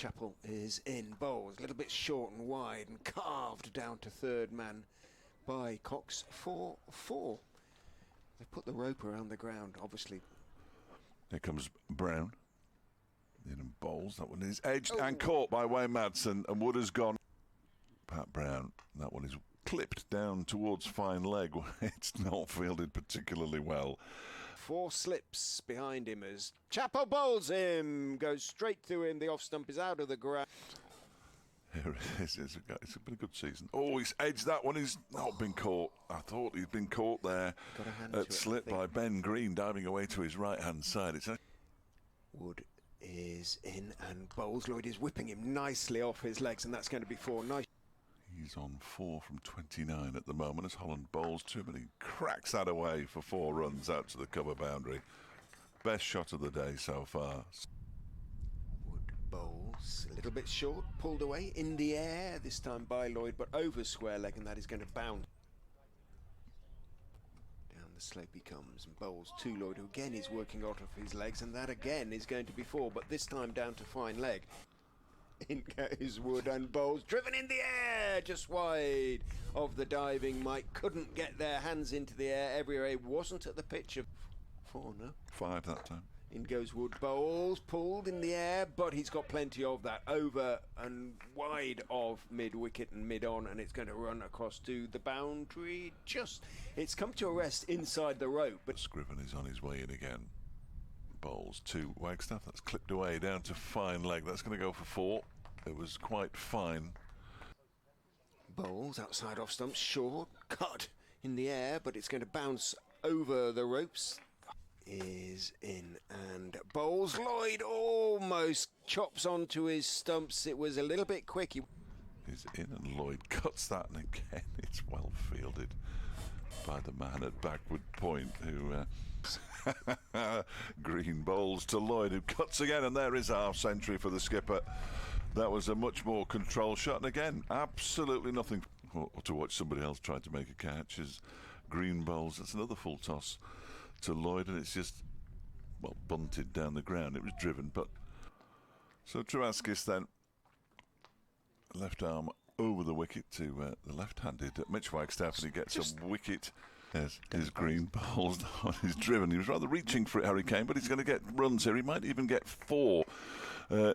Chappell is in. Bowles a little bit short and wide and carved down to third man by Cox for 4. They put the rope around the ground, obviously. Here comes Brown. In and Bowles. That one is edged and caught by Wayne Madsen, and Wood has gone. Pat Brown. That one is clipped down towards fine leg. It's not fielded particularly well. 4 slips behind him as Chappell bowls him. Goes straight through him. The off stump is out of the ground. Here it is. It's been a good season. Oh, he's edged that one. He's not been caught. I thought he'd been caught there. At slip by Ben Green, diving away to his right-hand side. Wood is in and Bowles. Lloyd is whipping him nicely off his legs, and that's going to be 4. Nice. He's on 4 from 29 at the moment as Holland bowls 2, but he cracks that away for 4 runs out to the cover boundary. Best shot of the day so far. Wood bowls a little bit short, pulled away in the air, this time by Lloyd, but over square leg, and that is going to bounce. Down the slope he comes and bowls to Lloyd, who again is working out of his legs, and that again is going to be 4, but this time down to fine leg. In goes Wood and Bowles, driven in the air, just wide of the diving Mike. Couldn't get their hands into the air everywhere. It wasn't at the pitch of 4, no? 5 that time. In goes Wood. Bowles pulled in the air, but he's got plenty of that over and wide of mid-wicket and mid-on, and it's going to run across to the boundary. It's come to a rest inside the rope. But Scriven is on his way in again. Bowles to Wagstaff. That's clipped away down to fine leg. That's going to go for 4. It was quite fine. Bowles outside off stump, short, cut in the air, but it's going to bounce over the ropes. Is in and Bowles. Lloyd almost chops onto his stumps. It was a little bit quick. He's in and Lloyd cuts that, and again it's well fielded by the man at backward point who Green bowls to Lloyd, who cuts again, and there is a half century for the skipper. That was a much more controlled shot, and again absolutely nothing to watch somebody else try to make a catch as Green bowls. That's another full toss to Lloyd, and it's just, well, bunted down the ground. It was driven, but so Travaskis then left arm over the wicket to the left-handed Mitch Wagstaff, and he gets a wicket. Yes, his Green bowls on his driven. He was rather reaching for it, Harry Kane, but he's going to get runs here. He might even get 4.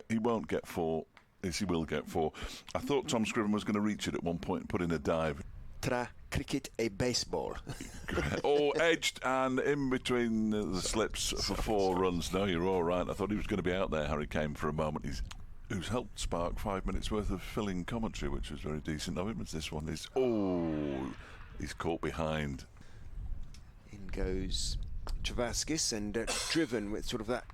He won't get 4. Yes, he will get 4. I thought Tom Scriven was going to reach it at one point and put in a dive. Tra cricket e baseball. Edged and in between the slips for 4 runs. No, you're all right. I thought he was going to be out there, Harry Kane, for a moment. Who's helped spark 5 minutes worth of filling commentary, which was very decent of him, as this one is. He's caught behind. In goes Travaskis, and driven with sort of that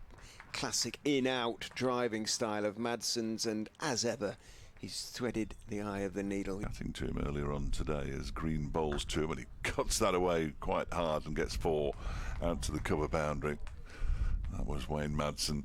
classic in-out driving style of Madsen's, and as ever he's threaded the eye of the needle. Cutting to him earlier on today as Green bowls to him, and he cuts that away quite hard and gets 4 out to the cover boundary. That was Wayne Madsen.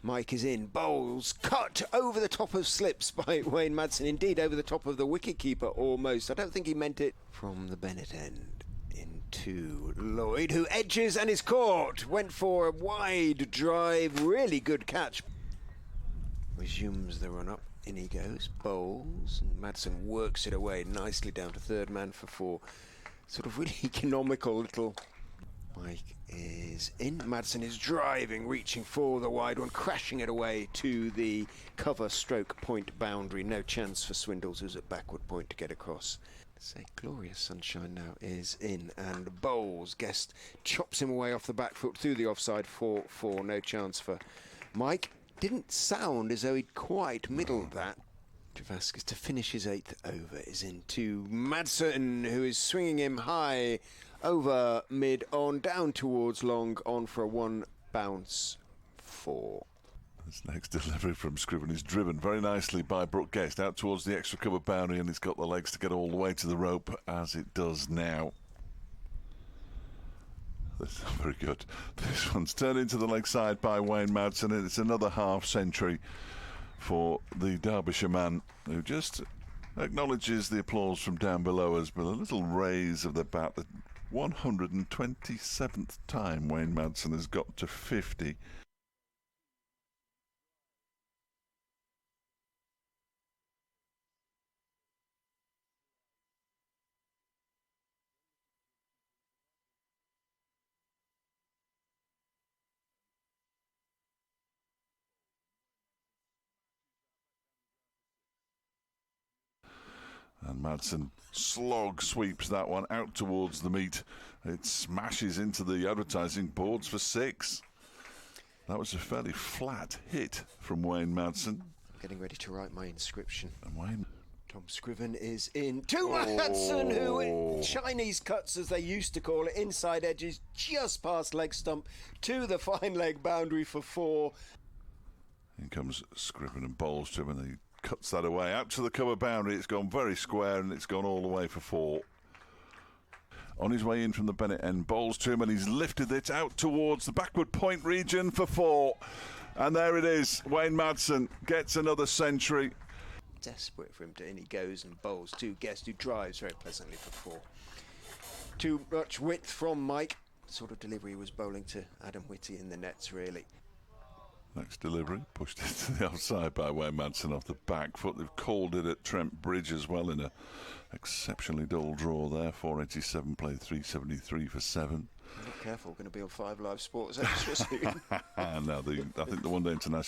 Mike is in. Bowles cut over the top of slips by Wayne Madsen, indeed over the top of the wicketkeeper almost. I don't think he meant it. From the Bennett end into Lloyd, who edges and is caught. Went for a wide drive, really good catch. Resumes the run up. In he goes. Bowles, and Madsen works it away nicely down to third man for 4. Sort of really economical little. Mike is in. Madsen is driving, reaching for the wide one, crashing it away to the cover stroke point boundary. No chance for Swindles, who's at backward point, to get across. Say glorious sunshine now is in, and Bowles, Guest chops him away off the back foot through the offside for 4. No chance for Mike. Didn't sound as though he'd quite middled that. Travaskis to finish his 8th over is into Madsen, who is swinging him high over mid on down towards long on for a 1 bounce 4. This next delivery from Scriven is driven very nicely by Brooke Guest out towards the extra cover boundary, and he's got the legs to get all the way to the rope as it does now. This is very good. This one's turned into the leg side by Wayne Madsen, and it's another half century for the Derbyshire man, who just acknowledges the applause from down below us with a little raise of the bat. The 127th time Wayne Madsen has got to 50. And Madson slog sweeps that one out towards the meat. It smashes into the advertising boards for 6. That was a fairly flat hit from Wayne Madsen. Getting ready to write my inscription. And Wayne... Tom Scriven is in to Madson, who Chinese cuts, as they used to call it, inside edges just past leg stump to the fine leg boundary for 4. In comes Scriven and bowls to him, and he cuts that away out to the cover boundary. It's gone very square, and it's gone all the way for 4. On his way in from the Bennett end, bowls to him, and he's lifted it out towards the backward point region for 4. And there it is. Wayne Madsen gets another century. Desperate for him to, and he goes and bowls to Guest, who drives very pleasantly for 4. Too much width from Mike. Sort of delivery he was bowling to Adam Whitty in the nets, really. Next delivery, pushed into the offside by Wayne Madsen off the back foot. They've called it at Trent Bridge as well in a exceptionally dull draw there. 487 played 373 for 7. Not careful, we're going to be on 5 Live Sports extra soon. No, I think the One Day International